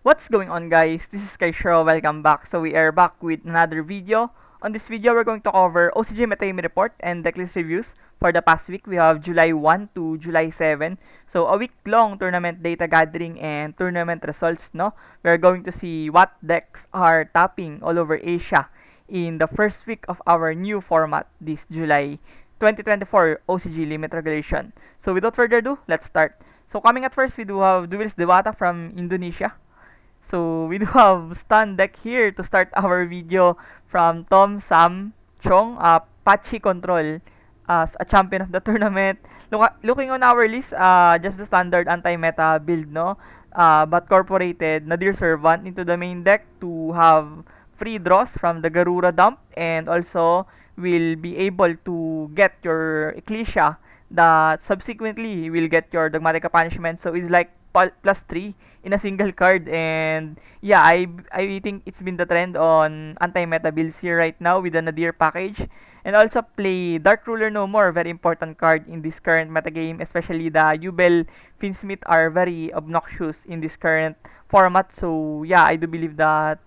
What's going on, guys? This is Kaishro. Welcome back. So we are back with another video. On this video, we're going to cover OCG Metagame report and decklist reviews for the past week. We have July 1 to July 7. So a week-long tournament data gathering and tournament results, no? We're going to see what decks are topping all over Asia in the first week of our new format this July 2024 OCG limit regulation. So without further ado, let's start. So coming at first, we do have Duels Dewata from Indonesia. So we do have stun deck here to start our video from Tom Sam Chong, Pachi Control as a champion of the tournament. Looking on our list, just the standard anti-meta build, no? But corporated Nadir Servant into the main deck to have free draws from the Garura dump, and also will be able to get your Ecclesia that subsequently will get your Dogmatica Punishment. So it's like plus 3 in a single card. And yeah, I think it's been the trend on anti-meta builds here right now with the Nadir package. And also play Dark Ruler No More, very important card in this current metagame, especially the Yubel Finsmith are very obnoxious in this current format. So yeah, I do believe that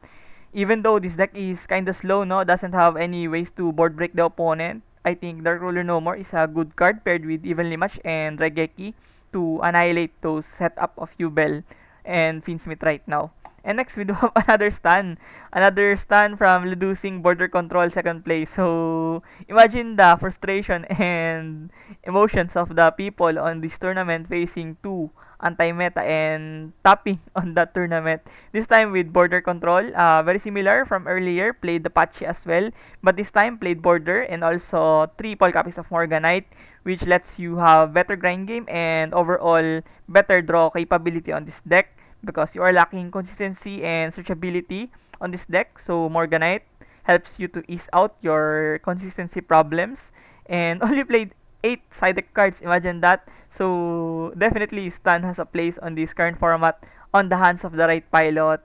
even though this deck is kinda slow, no, doesn't have any ways to board break the opponent, I think Dark Ruler No More is a good card paired with Evenly Match and Regeki to annihilate those setup of Yubel and Finsmith right now. And next, we do have another stun from reducing border control second place. So imagine the frustration and emotions of the people on this tournament facing two anti-meta and tapping on that tournament. This time with border control, very similar from earlier, played the Pachi as well, but this time played border and also triple copies of Morganite, which lets you have better grind game and overall better draw capability on this deck because you are lacking consistency and searchability on this deck. So Morganite helps you to ease out your consistency problems, and only played 8 side deck cards. Imagine that. So definitely Stun has a place on this current format on the hands of the right pilot.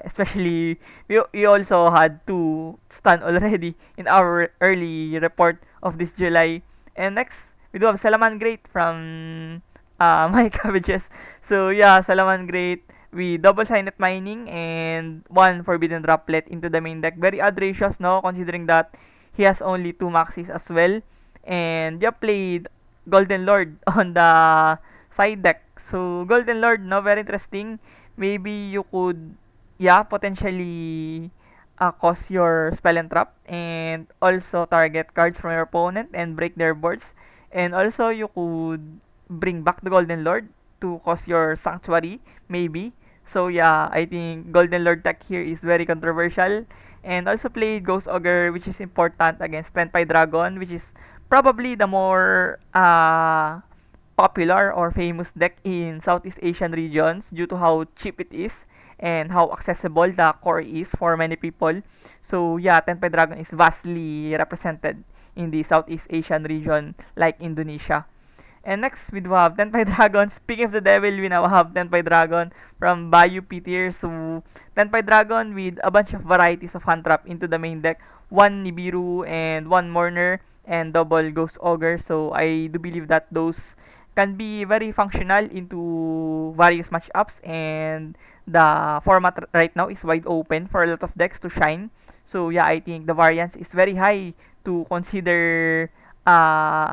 Especially we also had 2 stun already in our early report of this July. And next, we do have Salaman Great from My Cabbages. So yeah, Salaman Great, we double Signet Mining and one Forbidden Droplet into the main deck. Very odd ratios, no? Considering that he has only 2 maxis as well. And yeah, played Golden Lord on the side deck. So Golden Lord, no, very interesting. Maybe you could, yeah, potentially cause your spell and trap, and also target cards from your opponent and break their boards. And also you could bring back the Golden Lord to cause your Sanctuary, maybe. So yeah, I think Golden Lord tech here is very controversial. And also played Ghost Ogre, which is important against Tenpai Dragon, which is probably the more popular or famous deck in Southeast Asian regions due to how cheap it is and how accessible the core is for many people. So yeah, Tenpai Dragon is vastly represented in the Southeast Asian region like Indonesia. And next, we do have Tenpai Dragon. Speaking of the devil, we now have Tenpai Dragon from Bayou P tier. So, Tenpai Dragon with a bunch of varieties of hand trap into the main deck. One Nibiru and one Mourner and double Ghost Ogre. So, I do believe that those can be very functional into various matchups, and the format right now is wide open for a lot of decks to shine. So, yeah, I think the variance is very high to consider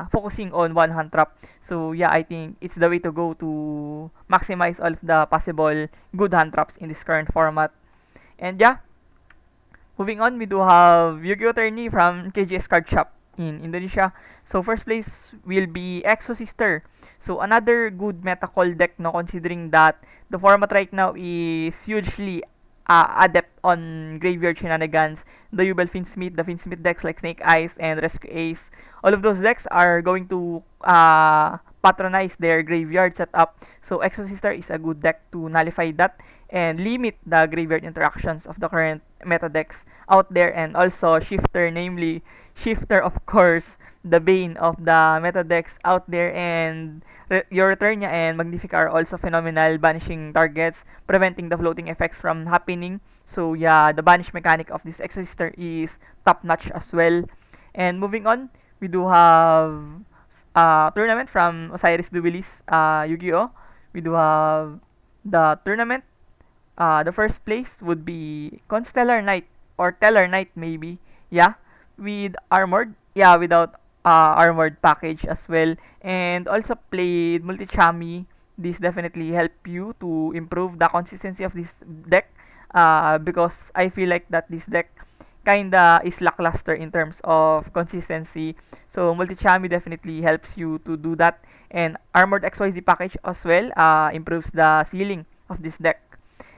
focusing on one hand trap. So yeah, I think it's the way to go to maximize all of the possible good hand traps in this current format. And yeah, moving on, we do have Yu-Gi-Oh! Tourney from KGS Card Shop in Indonesia. So first place will be Exo Sister. So another good meta call deck, no, considering that the format right now is hugely adept on graveyard shenanigans. The Yubel Finsmith, the Finsmith decks like Snake Eyes and Rescue Ace, all of those decks are going to patronize their graveyard setup. So Exo Sister is a good deck to nullify that and limit the graveyard interactions of the current meta decks out there. And also Shifter, namely Shifter, of course, the bane of the meta decks out there. And your Returnia and Magnifica are also phenomenal, banishing targets, preventing the floating effects from happening. So yeah, the banish mechanic of this Exorcister is top notch as well. And moving on, we do have tournament from Osiris Dubilis Yu-Gi-Oh! We do have the tournament The first place would be Constellar Knight or Teller Knight maybe. Yeah, with armored. Yeah, without armored package as well. And also played Multichami. This definitely help you to improve the consistency of this deck. Because I feel like that this deck kinda is lackluster in terms of consistency. So Multichami definitely helps you to do that. And Armored XYZ package as well improves the ceiling of this deck.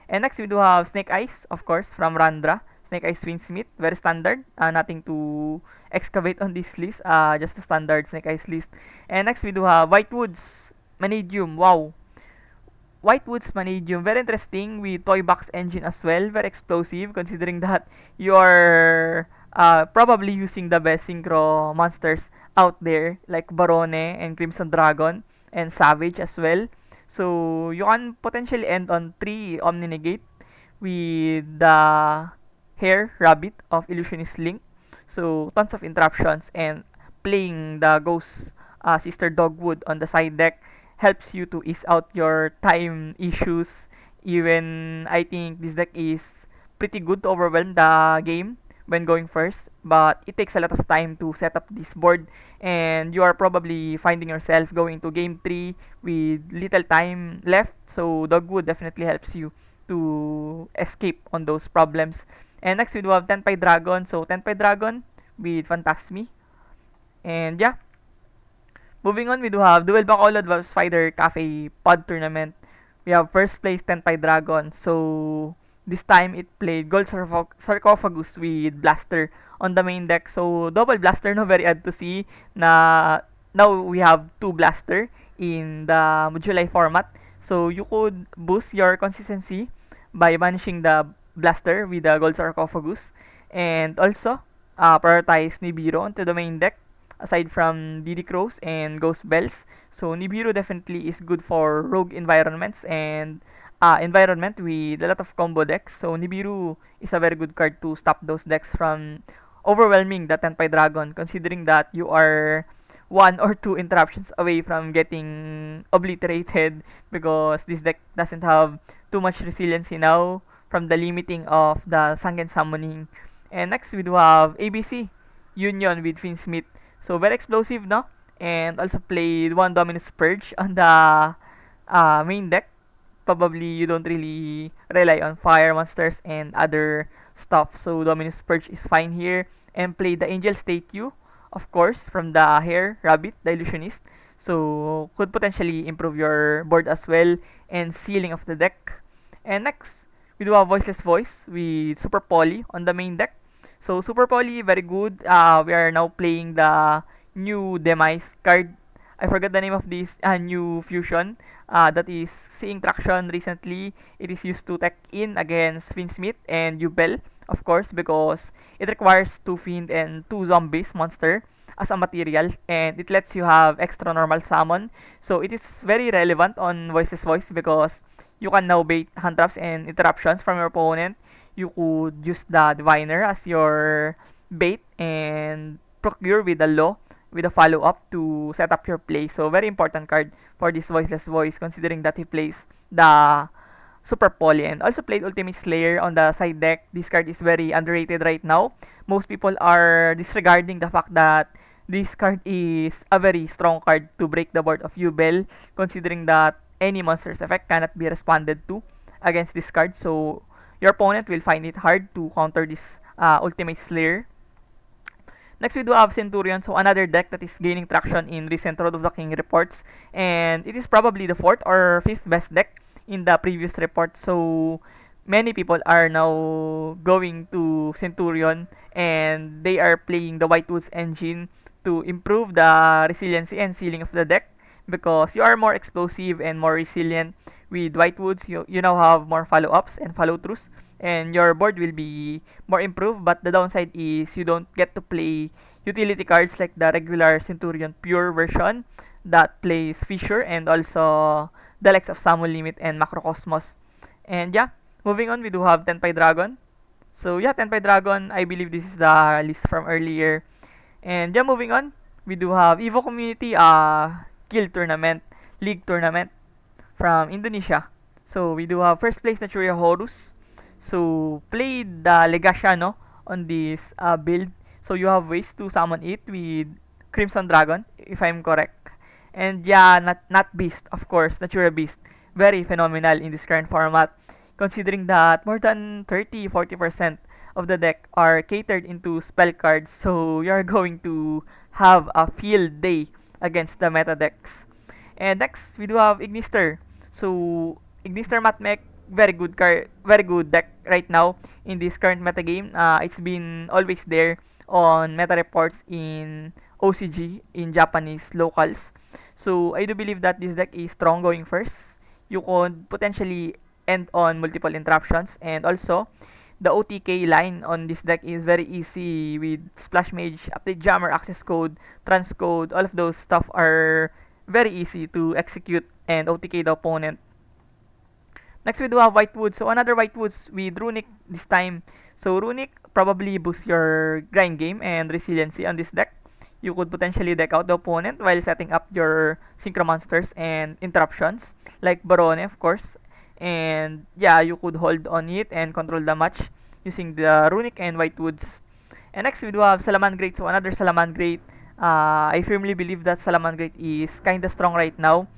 And next we do have Snake Eyes, of course, from Randra. Snake Eyes Winsmith, very standard. Nothing to excavate on this list. Just a standard Snake Eyes list. And next we do have Whitewoods Vanadium. Wow, Whitewoods Vanadium, very interesting with toy box engine as well. Very explosive considering that you're probably using the best synchro monsters out there like Barone and Crimson Dragon and Savage as well. So you can potentially end on 3 Omni Negate with the Hair Rabbit of Illusionist Link. So tons of interruptions and playing the Ghost Sister Dogwood on the side deck helps you to ease out your time issues. Even I think this deck is pretty good to overwhelm the game when going first, but it takes a lot of time to set up this board, and you are probably finding yourself going to game 3 with little time left. So Dogwood definitely helps you to escape on those problems. And next we do have Tenpai Dragon. So Tenpai Dragon with Phantasmi. And yeah, moving on, we do have Duel Bacolod vs Spider Cafe Pod Tournament. We have first place Tenpai Dragon. So this time it played Gold Sarcophagus with Blaster on the main deck. So double Blaster, no, very odd to see na now we have two Blaster in the Moduli format. So you could boost your consistency by banishing the Blaster with the Gold Sarcophagus, and also prioritize Nibiru onto the main deck aside from DD Crows and Ghost Bells. So Nibiru definitely is good for rogue environments and environment with a lot of combo decks. So Nibiru is a very good card to stop those decks from overwhelming the Tenpai Dragon, considering that you are one or two interruptions away from getting obliterated because this deck doesn't have too much resiliency now from the limiting of the Sangen Summoning. And next we do have ABC Union with Finsmith. So very explosive, no? And also played one Dominus Purge on the main deck. Probably you don't really rely on fire monsters and other stuff. So Dominus Purge is fine here. And play the Angel Statue, of course, from the Hair Rabbit, the Illusionist. So could potentially improve your board as well and sealing of the deck. And next, we do have Voiceless Voice with Super Poly on the main deck. So Super Poly, very good. We are now playing the new Demise card. I forgot the name of this new fusion that is seeing traction recently. It is used to tech in against Finsmith and Yubel, of course, because it requires 2 Fiend and 2 Zombies monster as a material, and it lets you have extra normal summon. So it is very relevant on Voiceless Voice because you can now bait hand traps and interruptions from your opponent. You could use the Diviner as your bait and procure with the law with a follow up to set up your play. So very important card for this Voiceless Voice considering that he plays the Super Poly and also played Ultimate Slayer on the side deck. This card is very underrated right now. Most people are disregarding the fact that this card is a very strong card to break the board of Yubel, considering that any monster's effect cannot be responded to against this card. So your opponent will find it hard to counter this Ultimate Slayer. Next, we do have Centurion, so another deck that is gaining traction in recent Road of the King reports, and it is probably the 4th or 5th best deck in the previous report. So many people are now going to Centurion, and they are playing the Whitewoods engine to improve the resiliency and sealing of the deck because you are more explosive and more resilient with Whitewoods. You now have more follow-ups and follow-throughs, and your board will be more improved, but the downside is you don't get to play utility cards like the regular Centurion Pure version that plays Fissure and also the likes of Summon Limit and Macrocosmos. And yeah, moving on, we do have Tenpai Dragon. So yeah, Tenpai Dragon, I believe this is the list from earlier. And yeah, moving on, we do have Evo Community Guild Tournament, League Tournament from Indonesia. So we do have first place Naturia Horus. So played the Legasiano on this build. So you have ways to summon it with Crimson Dragon, if I'm correct. And yeah, not Beast, of course, Natura Beast. Very phenomenal in this current format, considering that more than 30-40% of the deck are catered into spell cards. So you're going to have a field day against the meta decks. And next, we do have Ignister. So Ignister Matmech, very good deck right now in this current meta game. It's been always there on meta reports in OCG in Japanese locals. So I do believe that this deck is strong going first. You could potentially end on multiple interruptions, and also the OTK line on this deck is very easy with Splash Mage, Update Jammer, Access Code, Transcode. All of those stuff are very easy to execute and OTK the opponent. Next, we do have Whitewoods. So another Whitewoods with Runic this time. So Runic probably boosts your grind game and resiliency on this deck. You could potentially deck out the opponent while setting up your Synchro monsters and interruptions, like Barone, of course. And yeah, you could hold on it and control the match using the Runic and Whitewoods. And next, we do have Salamangreat. So another Salamangreat. I firmly believe that Salamangreat is kinda strong right now.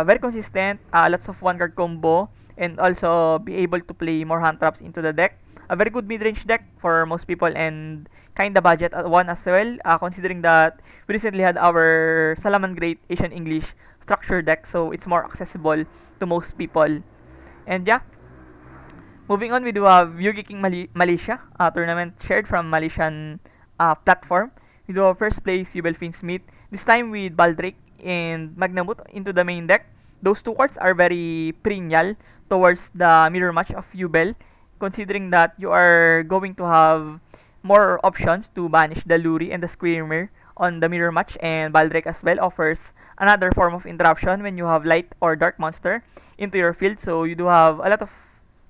Very consistent, lots of one card combo, and also be able to play more hand traps into the deck. A very good mid-range deck for most people, and kinda budget one as well, considering that we recently had our Salamangreat Asian English structure deck, so it's more accessible to most people. And yeah, moving on, we do have Yugi King Malaysia, tournament shared from Malaysian platform. We do have first place Yubel Smith, this time with Baldrake and Magnamut into the main deck. Those two cards are very perennial towards the mirror match of Yubel, considering that you are going to have more options to banish the Luri and the Screamer on the mirror match, and Baldrake as well offers another form of interruption when you have light or dark monster into your field. So you do have a lot of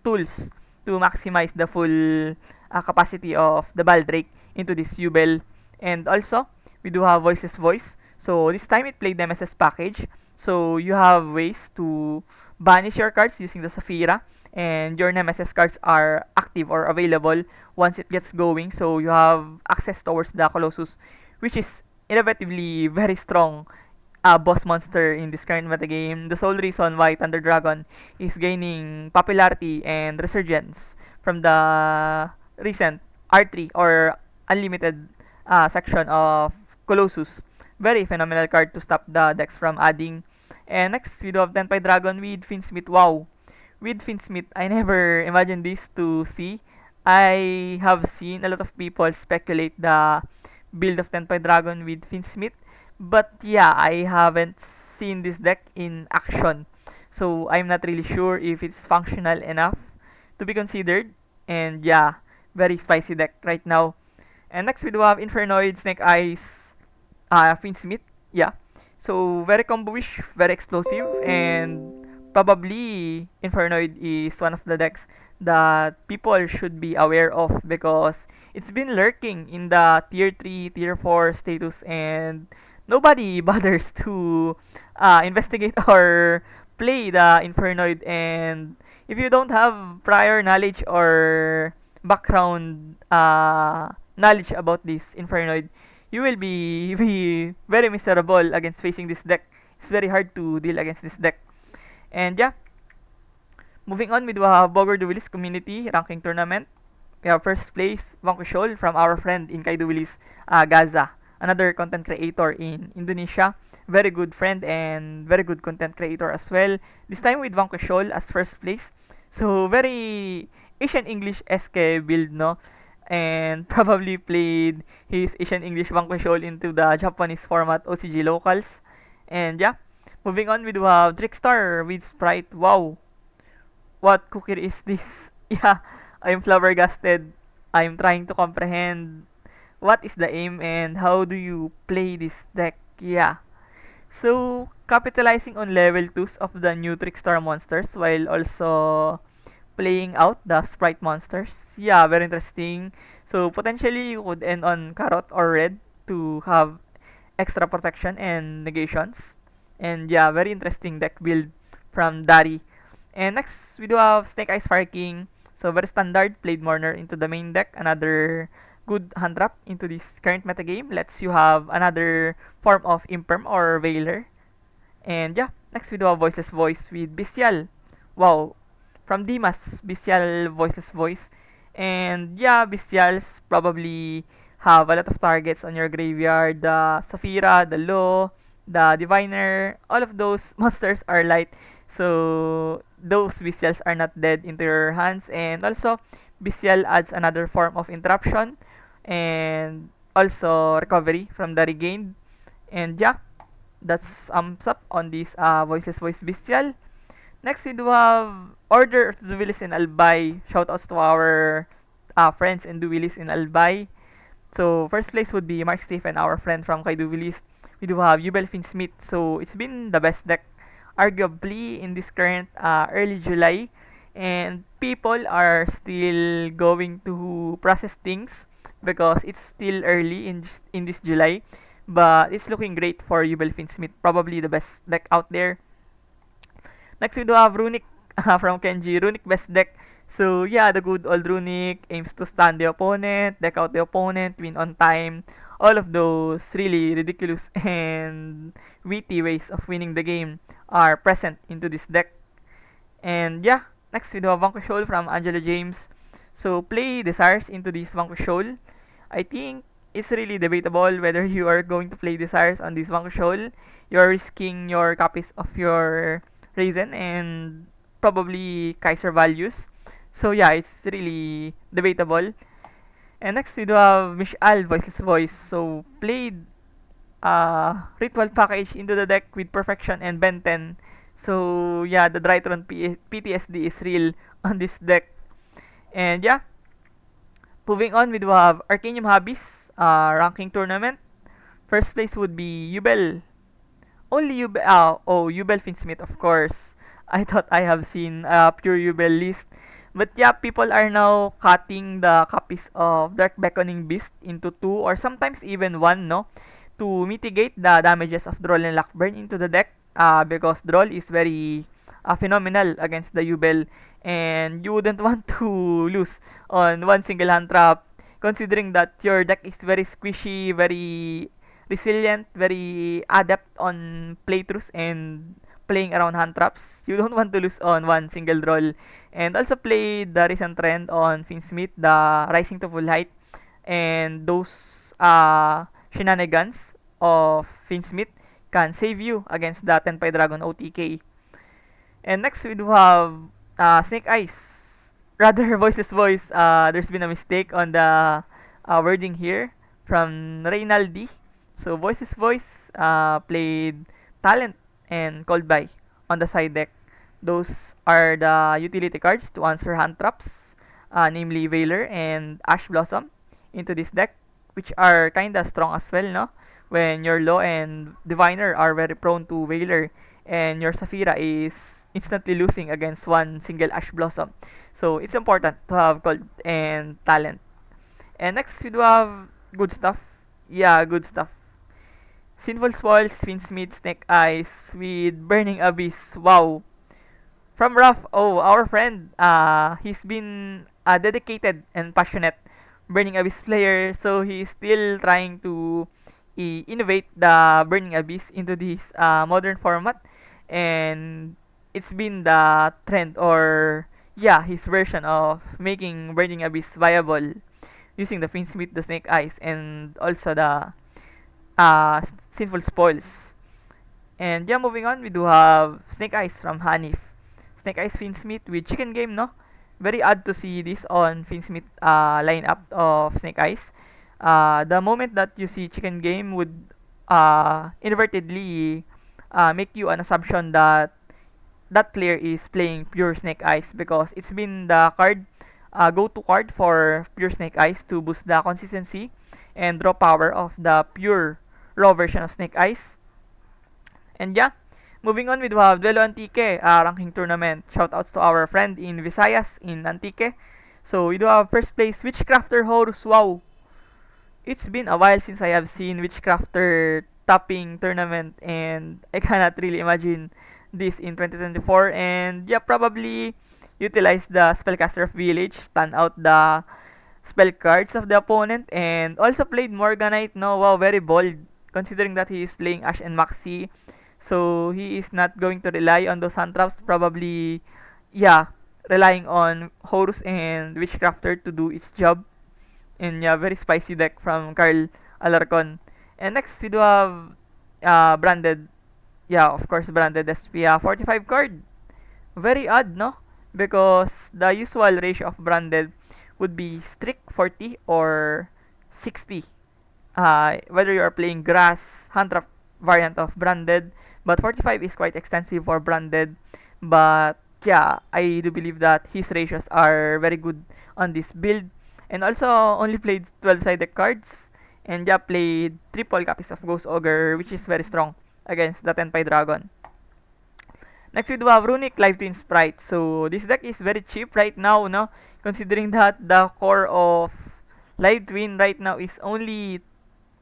tools to maximize the full capacity of the Baldrake into this Yubel. And also, we do have Voiceless Voice. So this time it played the MSS package. So you have ways to banish your cards using the Saphira, and your Nemesis cards are active or available once it gets going. So you have access towards the Colossus, which is inevitably very strong boss monster in this current metagame. The sole reason why Thunder Dragon is gaining popularity and resurgence from the recent R3 or Unlimited section of Colossus. Very phenomenal card to stop the decks from adding. And next, we do have Tenpai Dragon with Finsmith. Wow! With Finsmith, I never imagined this to see. I have seen a lot of people speculate the build of Tenpai Dragon with Finsmith, but yeah, I haven't seen this deck in action. So I'm not really sure if it's functional enough to be considered. And yeah, very spicy deck right now. And next, we do have Infernoid, Snake Eyes, Finsmith. Yeah. So very combo-ish, very explosive, and probably Infernoid is one of the decks that people should be aware of, because it's been lurking in the tier 3, tier 4 status, and nobody bothers to investigate or play the Infernoid. And if you don't have prior knowledge or background knowledge about this Infernoid, you will be very miserable against facing this deck. It's very hard to deal against this deck. And yeah, moving on, we do have Bogor Duelis Community Ranking Tournament. We have first place, Vanquishol from our friend in Kay Duelis, Gaza, another content creator in Indonesia. Very good friend and very good content creator as well. This time with Vanquishol as first place. So very Asian English-esque build, no? And probably played his Asian English Vanquishol into the Japanese format OCG locals. And yeah, moving on, we do have Trickstar with Sprite. Wow, what cookie is this? Yeah, I'm flabbergasted. I'm trying to comprehend what is the aim and how do you play this deck. Yeah. So, capitalizing on level 2s of the new Trickstar monsters while also playing out the Sprite monsters. Yeah, very interesting. So, potentially you could end on Carrot or Red to have extra protection and negations. And yeah, very interesting deck build from Dari. And next, we do have Snake Eyes Fire King. So very standard, played Mourner into the main deck. Another good hand trap into this current metagame. Lets you have another form of Imperm or Veiler. And yeah, next we do have Voiceless Voice with Bestial. Wow, from Dimas, Bestial Voiceless Voice. And yeah, Bestials probably have a lot of targets on your graveyard. The Saphira, the Law, the Diviner, all of those monsters are light. So those Bestials are not dead into your hands. And also, Bestial adds another form of interruption and also recovery from the regained. And yeah, that's sums up on this Voiceless Voice Bestial. Next, we do have Order of the Duelists in Albay. Shoutouts to our friends and Duelists in Albay. So, first place would be Mark Stephen, our friend from kay Duelist. We do have Yubel Smith. So, it's been the best deck, arguably, in this current early July. And people are still going to process things because it's still early in this July. But it's looking great for Yubel Smith. Probably the best deck out there. Next, we do have Runic from Kenji. Runic best deck. So, yeah, the good old Runic aims to stun the opponent, deck out the opponent, win on time. All of those really ridiculous and witty ways of winning the game are present into this deck. And yeah, next we do have Vanquish Shoal from Angela James. So, play Desires into this Vanquish Shoal. I think it's really debatable whether you are going to play Desires on this Vanquish Shoal. You're risking your copies of your Raisin and probably Kaiser values. So yeah, it's really debatable. And next we do have Mishal Voiceless Voice. So played Ritual package into the deck with Perfection and Ben 10. So yeah, the Drytron PTSD is real on this deck. And yeah, moving on, we do have Arcanium Hobbies ranking tournament. First place would be Yubel. Only Yubel. Oh, Yubel Finsmith, of course. I thought I have seen a pure Yubel list. But yeah, people are now cutting the copies of Dark Beckoning Beast into two or sometimes even one, no? To mitigate the damages of Droll and Lockburn into the deck. Because Droll is very phenomenal against the Yubel. And you wouldn't want to lose on one single hand trap. Considering that your deck is very squishy, very resilient, very adept on playthroughs and playing around hand traps. You don't want to lose on one single roll. And also play the recent trend on Finsmith, the Rising to Full Height, and those shenanigans of Finsmith can save you against the Tenpai Dragon OTK. And next we do have Snake Eyes. Rather, Voiceless Voice. There's been a mistake on the wording here from Reynaldi. So, Voiceless Voice played Talent and Cold By on the side deck. Those are the utility cards to answer hand traps, namely Veiler and Ash Blossom into this deck, which are kinda strong as well, no? When your Law and Diviner are very prone to Veiler, and your Saphira is instantly losing against one single Ash Blossom. So it's important to have Gold and Talent. And next we do have good stuff. Yeah, good stuff. Sinful Spoils, Finsmith, Snake Eyes with Burning Abyss. Wow. From Ruff, oh, our friend, he's been a dedicated and passionate Burning Abyss player, so he's still trying to innovate the Burning Abyss into this modern format, and it's been the trend, or yeah, his version of making Burning Abyss viable using the Finsmith, the Snake Eyes, and also the Sinful Spoils. And yeah, moving on, we do have Snake Eyes from Hanif. Snake Eyes Finsmith with Chicken Game, no? Very odd to see this on Finsmith lineup of Snake Eyes. The moment that you see Chicken Game would inadvertently make you an assumption that that player is playing pure Snake Eyes because it's been the go-to card for pure Snake Eyes to boost the consistency and draw power of the pure raw version of Snake Eyes. And yeah, moving on, we do have Duelo Antique ranking tournament. Shoutouts to our friend in Visayas in Antique. So we do have first place Witchcrafter Horus. Wow, it's been a while since I have seen Witchcrafter topping tournament, and I cannot really imagine this in 2024, and yeah, probably utilize the spellcaster of village, stun out the spell cards of the opponent, and also played Morganite. No, wow, very bold considering that he is playing Ash and Maxi. So he is not going to rely on those hand traps. Probably, yeah, relying on Horus and Witchcrafter to do its job. And yeah, very spicy deck from Carl Alarcon. And next we do have branded, yeah, of course branded SP 45 card. Very odd, no? Because the usual ratio of branded would be strict 40 or 60. Whether you are playing grass, hand trap variant of branded, but 45 is quite extensive for branded. But yeah, I do believe that his ratios are very good on this build. And also only played 12-sided cards. And yeah, played triple copies of Ghost Ogre, which is very strong against the Tenpai Dragon. Next we do have Runic Live Twin Sprite. So this deck is very cheap right now, no? Considering that the core of Live Twin right now is only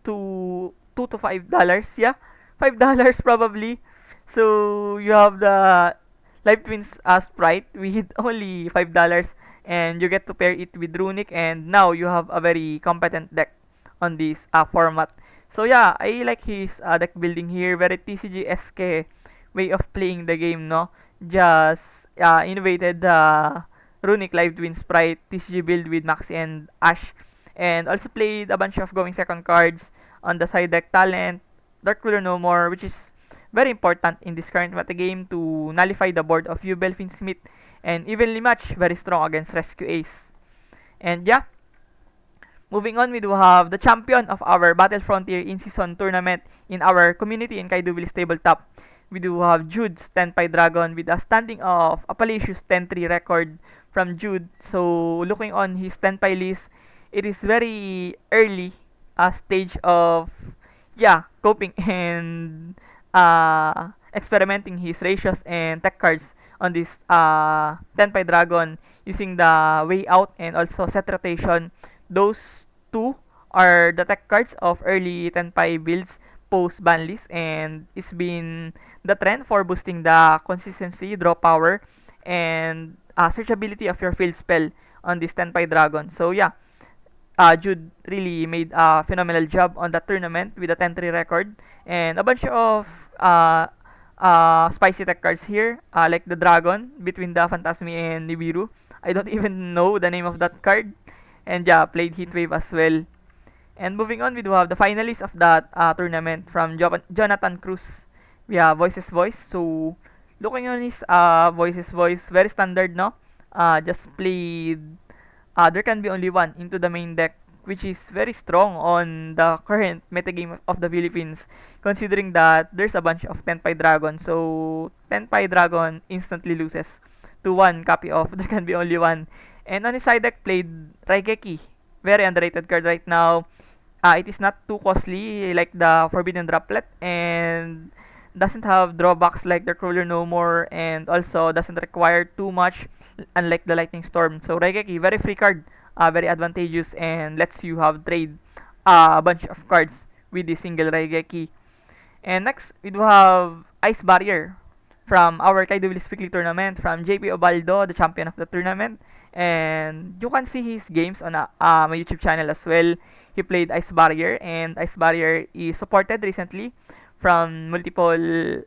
$2 to $5. Yeah, $5 probably. So you have the Live Twins Sprite with only $5, and you get to pair it with Runic, and now you have a very competent deck on this format. So yeah, I like his deck building here. Very TCG-esque way of playing the game, no? Just innovated the Runic Live Twin Sprite TCG build with Maxi and Ash, and also played a bunch of going second cards on the side deck talent, Dark Ruler No More, which is very important in this current metagame to nullify the board of Yubel, Smith, and evenly match, very strong against Rescue Ace. And yeah, moving on, we do have the champion of our Battle Frontier in-season tournament in our community in Kaidubilis tabletop. We do have Jude's Tenpai Dragon with a standing of a Palatius 10-3 record from Jude. So looking on his Tenpai list, it is very early stage of, yeah, coping and experimenting his ratios and tech cards on this Tenpai Dragon using the Way Out and also Set Rotation. Those two are the tech cards of early Tenpai builds post ban list, and it's been the trend for boosting the consistency, draw power, and searchability of your field spell on this Tenpai Dragon. So yeah, Jude really made a phenomenal job on that tournament with a 10-3 record and a bunch of spicy tech cards here, like the Dragon between the Phantasmi and Nibiru. I don't even know the name of that card. And yeah, played Heatwave as well. And moving on, we do have the finalists of that tournament from Jonathan Cruz. We have Voiceless Voice. So, looking on his Voiceless Voice, very standard, no? Just played, there can be only one into the main deck, which is very strong on the current metagame of the Philippines, considering that there's a bunch of Tenpai Dragon. So, Tenpai Dragon instantly loses to one copy of There Can Be Only One. And on his side deck, played Raigeki. Very underrated card right now. It is not too costly like the Forbidden Droplet, and doesn't have drawbacks like the Crawler No More, and also doesn't require too much unlike the Lightning Storm. So Raigeki, very free card, very advantageous, and lets you have trade a bunch of cards with the single Raigeki. And next, we do have Ice Barrier from our Kaido Weekly Tournament from JP Obaldo, the champion of the tournament. And you can see his games on my YouTube channel as well. He played Ice Barrier, and Ice Barrier is supported recently from multiple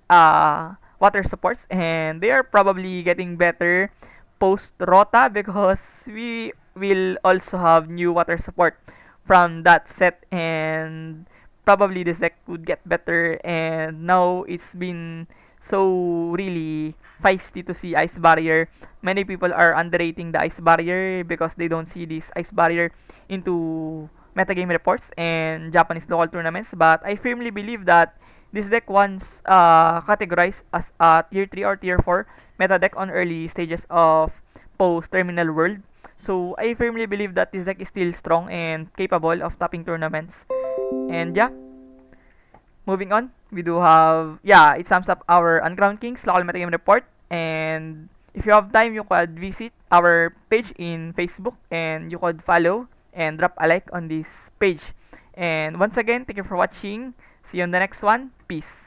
water supports, and they are probably getting better post Rota because we will also have new water support from that set, and probably this deck would get better. And now it's been so really feisty to see Ice Barrier. Many people are underrating the Ice Barrier because they don't see this Ice Barrier into metagame reports and Japanese local tournaments. But I firmly believe that this deck once categorized as a tier 3 or tier 4 meta deck on early stages of post-terminal world. So I firmly believe that this deck is still strong and capable of topping tournaments. And yeah, moving on, we do have, yeah, it sums up our Uncrowned Kings local metagame report. And if you have time, you could visit our page in Facebook, and you could follow and drop a like on this page. And once again, thank you for watching. See you on the next one. Peace.